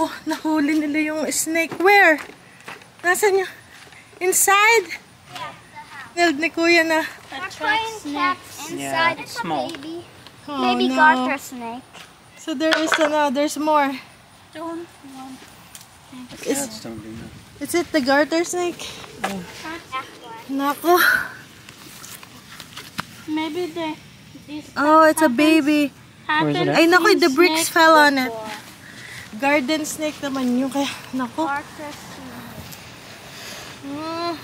Oh, nahuli nila yung snake. Where? Nasaan niya? Inside? Yeah, the house. Nilad ni Kuya na. We're playing cats inside. Yeah, It's a small. baby. Oh, Baby no. garter snake. So there is there's more. Don't want Cats don't do that. Is it the garter snake? that one. Nako. Maybe Oh, it's a baby. Where's it at? Ay, nako, the bricks fell on it. Garden snake naman yung kaya, nako. Garter snake. Mm.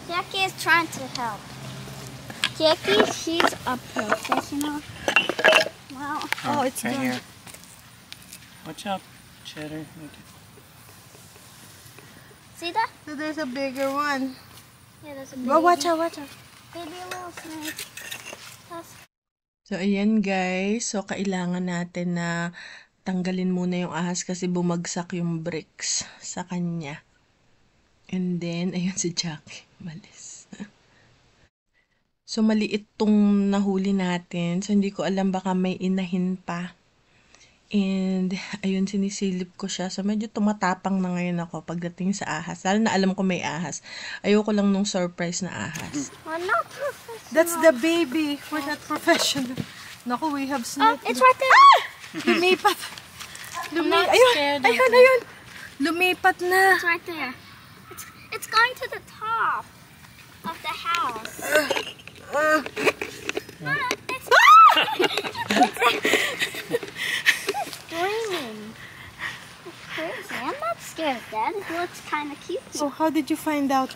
Jackie is trying to help. Jackie, she's a professional. Wow. Oh, it's right gone. here. Watch out, Cheddar. Okay. See that? So there's a bigger one. Yeah, there's a baby. Oh, watch out, watch out. Baby little snake. That's So, ayan guys. So, kailangan natin na tanggalin muna yung ahas kasi bumagsak yung bricks sa kanya. And then, ayun si Jackie. Malis. So, maliit tong nahuli natin. So, hindi ko alam baka may inahin pa. And, ayun, sinisilip ko siya. So, medyo tumatapang na ngayon ako pagdating sa ahas. Lalo na alam ko may ahas. Ayoko lang nung surprise na ahas. we're not professional. That's the baby. We're not professional. Naku, we have Oh, snake. it's right there. Lumipat. not Ayun, scared of ayun, ayun. Lumipat na. It's right there. It's going to the top of the house. It's screaming. It's crazy. I'm not scared of that. It looks kind of cute. So, how did you find out?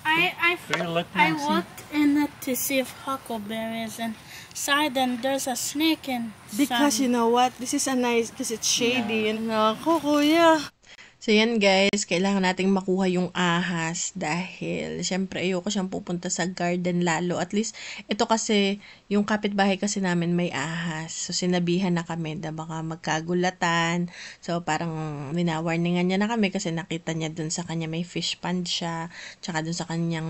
I Go look, I Nancy. looked in it to see if huckleberries inside, and there's a snake inside. Because you know what? This is a nice, because it's shady. And ako, kuya. So, yan guys. Kailangan nating makuha yung ahas dahil, syempre, ayoko siyang pupunta sa garden lalo. At least, ito kasi, yung kapitbahay kasi namin may ahas. So, sinabihan na kami na baka magkagulatan. So, parang winawarningan niya na kami kasi nakita niya dun sa kanya may fish pond siya. Tsaka dun sa kanyang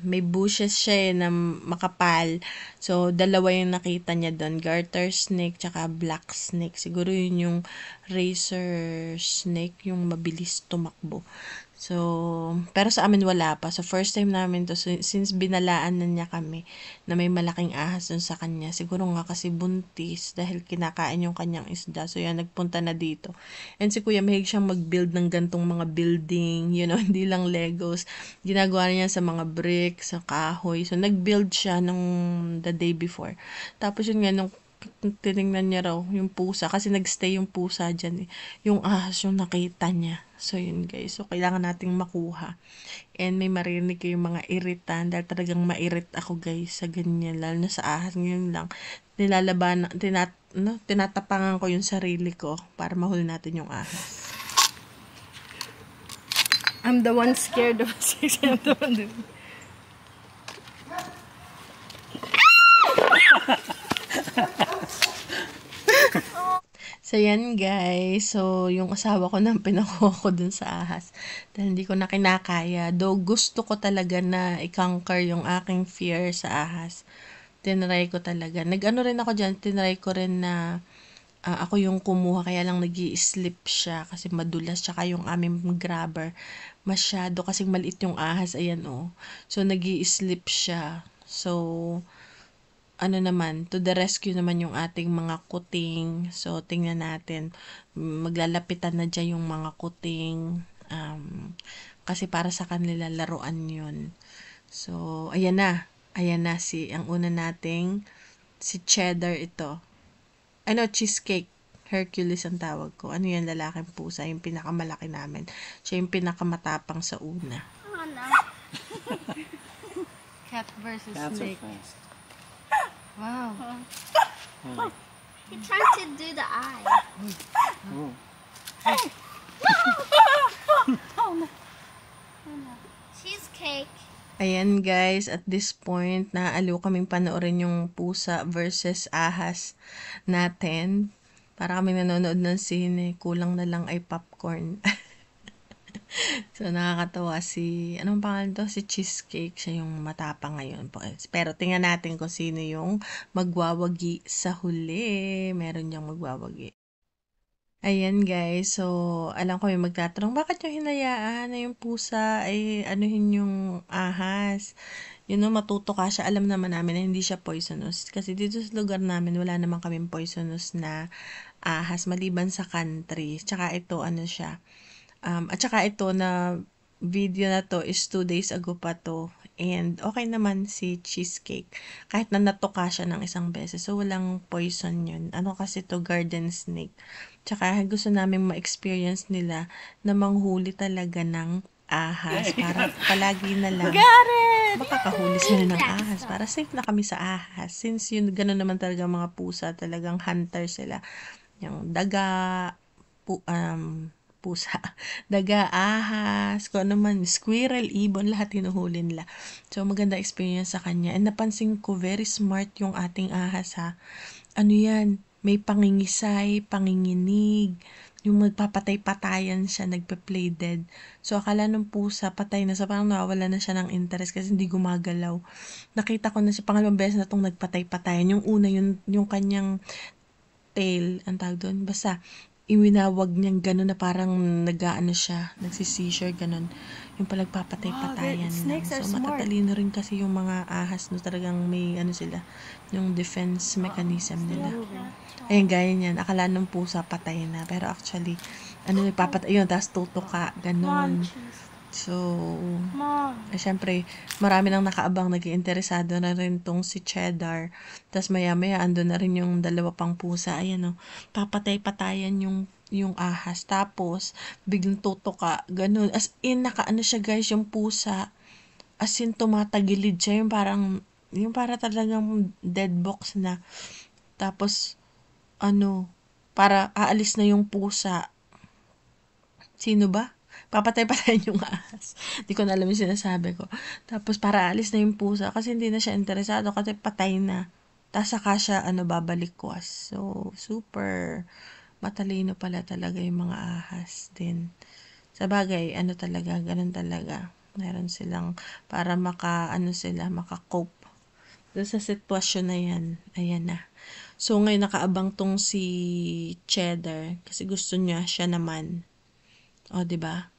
may bushes siya na makapal. So, dalawa yung nakita niya dun. Garter snake, tsaka black snake. Siguro yun yung razor snake, yung mabilis tumakbo. So, pero sa amin wala pa. So, first time namin to. So, since binalaan na niya kami na may malaking ahas dun sa kanya. Siguro nga kasi buntis dahil kinakain yung kanyang isda. So, yan, nagpunta na dito. And si Kuya, mahilig siyang mag-build ng gantong mga building. You know, hindi lang Legos. Ginagawa niya sa mga bricks, sa kahoy. So, nag-build siya nung the day before. Tapos yun nga, nung tinignan niya raw yung pusa kasi nagstay yung pusa dyan eh. Yung ahas yung nakita niya. So yun guys, so kailangan nating makuha and may marinig kayong mga iritan dahil talagang mairit ako guys sa ganyan, lalo na sa ahas. Ngayon lang tinatapangan ko yung sarili ko para mahuli natin yung ahas. I'm the one scared of snakes. I'm the one So, yan guys. So, yung asawa ko nang pinakuha ko dun sa ahas. Dahil hindi ko na kinakaya. Though, gusto ko talaga na i-conquer yung aking fear sa ahas. Tinry ko talaga. Nag-ano rin ako dyan. Tinry ko rin na ako yung kumuha. Kaya lang nag-i-slip siya. Kasi madulas. Tsaka yung aming grabber. Masyado. Kasi maliit yung ahas. Ayan oh. So, nag-i-slip siya. So, ano naman, to the rescue naman yung ating mga kuting. So, tingnan natin. Maglalapitan na dyan yung mga kuting. Kasi para sa kanila laruan yun. So, ayan na. Ayan na ang una nating si Cheddar ito. Ano, cheesecake. Hercules ang tawag ko. Ano yan, lalaking pusa. Yung pinakamalaki namin. Siya yung pinakamatapang sa una. Oh no. Cat versus Cats are snake. fast. Wow. He tried to do the eye. Oh. Oh no. Cheesecake. Ayan guys, at this point, naaaliw kaming panoorin yung pusa versus ahas natin. Para kami nanonood ng sine, kulang na lang ay popcorn. So, nakakatawa anong pangalan to? Si Cheesecake, siya yung matapang ngayon. Pero tingnan natin kung sino yung magwawagi sa huli. Meron niyang magwawagi. Ayan guys, so alam ko yung magtatanong, bakit yung hinayaan na yung pusa ay anuhin yung ahas? Yun know, matuto ka siya. Alam naman namin na hindi siya poisonous. Kasi dito sa lugar namin, wala naman kaming poisonous na ahas maliban sa country. Tsaka ito, ano siya. At saka ito na video na to is 2 days ago pa to. And okay naman si Cheesecake. Kahit na natuka siya ng isang beses. So, walang poison yun. Ano kasi to, garden snake. Tsaka gusto namin ma-experience nila na manghuli talaga ng ahas. Para palagi na lang makakahuli sila ng ahas. Para safe na kami sa ahas. Since yun, gano'n naman talaga mga pusa. Talagang hunter sila. Yung daga, pusa, daga, ahas, kung ano man, squirrel, ibon, lahat hinuhuli nila. So, maganda experience sa kanya. And napansin ko, very smart yung ating ahas ha. Ano yan? May pangingisay, panginginig, yung magpapatay-patayan siya, nagpe-play dead. So, akala nung pusa, patay na. So, parang nawawala na siya ng interest kasi hindi gumagalaw. Nakita ko na siya, pangalawang beses na itong nagpatay-patayan. Yung una, yung kanyang tail, ang tawag doon, basta, iwinawag niyang gano'n na parang nag-ano siya, nagsisisure gano'n. Yung palagpapatay-patayan lang. So, matatalino rin kasi yung mga ahas, no, talagang may ano sila, yung defense mechanism nila. Ayun, gaya niyan. Akala nung pusa patay na. Pero actually, ano, nagpapatay yun, tapos tutuka, gano'n. So, syempre, marami nang nakaabang, nag-iinteresado na rin tong si Cheddar. Tapos maya-maya, andun na rin yung dalawa pang pusa. Ayan o, papatay-patayan yung ahas. Tapos, biglang tutuka, ganun. As in, nakaano siya guys, yung pusa. As in, tumatagilid siya. Yung para talagang dead box na. Tapos, para aalis na yung pusa. Sino ba? Papatay-patayin yung ahas. Hindi ko na alam yung sinasabi ko. Tapos, para alis na yung pusa kasi hindi na siya interesado kasi patay na. Tapos, saka siya, babalikwas. So, super matalino pala talaga yung mga ahas din. Sa bagay, talaga, ganun talaga. Meron silang, para maka-cope. Doon sa sitwasyon na yan, ayan na. So, ngayon nakaabang tong si Cheddar kasi gusto niya siya naman. O, diba?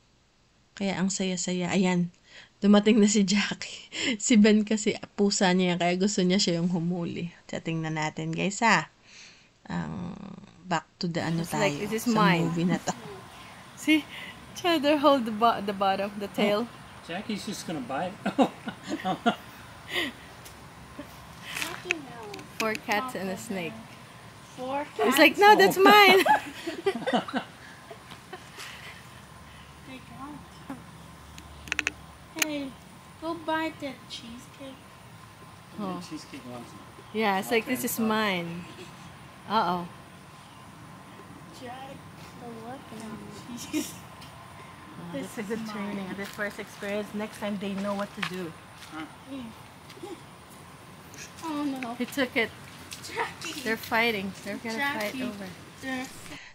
Kaya ang saya-saya. Ayan, dumating na si Jackie. Si Ben kasi pusa niya, kaya gusto niya siya yung humuli. So, tingnan natin, guys, ha. Back to the tayo. Like, this is sa mine. movie na to. See, Cheddar hold the bottom, the tail. Jackie's just gonna bite. 4 cats and a snake. 4 cats. It's like, no, that's mine. They don't. Hey, go bite that cheesecake. Oh. Cheesecake wants it. Yeah, it's like, this is mine. Uh-oh. Jack, They're working on it. cheese. This is a training, this first experience. Next time they know what to do. Oh no. He took it. Jackie. They're fighting. They're gonna fight Jackie. over. They're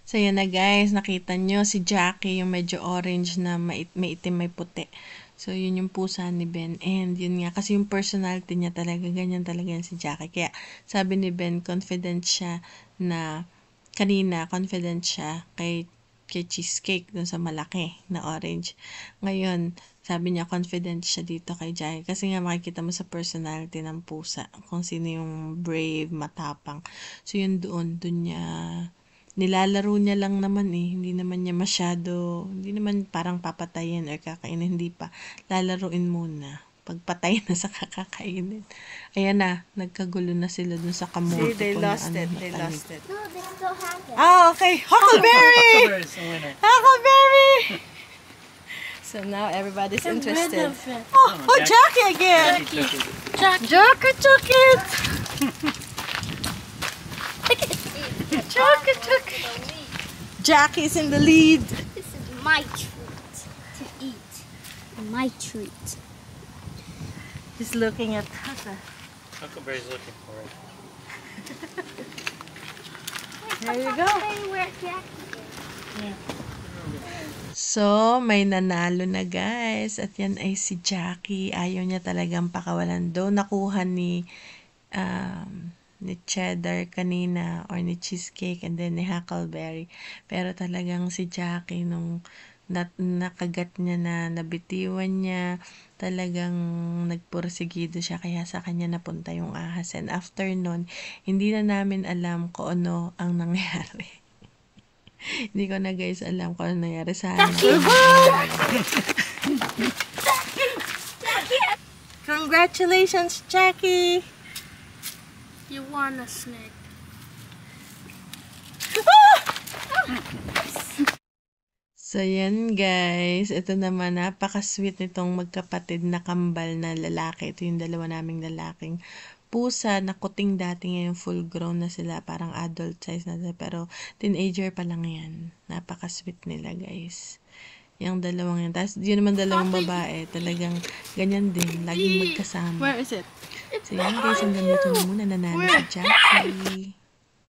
So, yan na guys. Nakita nyo si Jackie, yung medyo orange na may itim, may puti. So, yun yung pusa ni Ben. And yun nga, kasi yung personality niya talaga, ganyan talaga yan si Jackie. Kaya, sabi ni Ben, confident siya kay Cheesecake dun sa malaki na orange. Ngayon, sabi niya confident siya dito kay Jackie. Kasi nga makikita mo sa personality ng pusa kung sino yung brave, matapang. So yun doon niya nilalaro niya lang naman Hindi naman niya hindi naman parang papatayin or kakainin. Hindi pa. Lalaruin muna. Pagpatay na sa kakakainin. Ayan na, nagkagulo na sila dun sa kamote. See, they ko na lost it. They matalim. lost it. No, they still have it. Oh, okay. Huckleberry! Huckleberry's the winner. Huckleberry! So now everybody's rid interested. of it. Oh, Jackie again! Jackie took it. Joker took it! Joker took it! Jackie's in the lead. This is my treat to eat. My treat. He's looking at Huckleberry's looking for it. There you go. Where Jackie is. So, may nanalo na guys. At yan ay si Jackie. Ayaw niya talagang pakawalan. Though nakuha ni ni cheddar kanina or ni cheesecake and then ni huckleberry. Pero talagang si Jackie nung nakagat niya na nabitiwan niya, talagang nagpursigido siya kaya sa kanya napunta yung ahas. And after nun, hindi na namin alam kung ano ang nangyari. Hindi ko na guys alam kung ano nangyari sa akin. Congratulations, Jackie! You won a snake. So, yan guys. Ito naman, napaka-sweet nitong magkapatid na kambal na lalaki. Ito yung dalawa naming lalaking pusa na kuting dati ngayon full grown na sila. Parang adult size na sila. Pero teenager pa lang yan. Napaka-sweet nila guys. Yung dalawang yan. Tapos yun naman dalawang babae. Talagang ganyan din. Laging magkasama. Where is it? So yan guys, hanggang dito na muna. Nanalo si Jackie.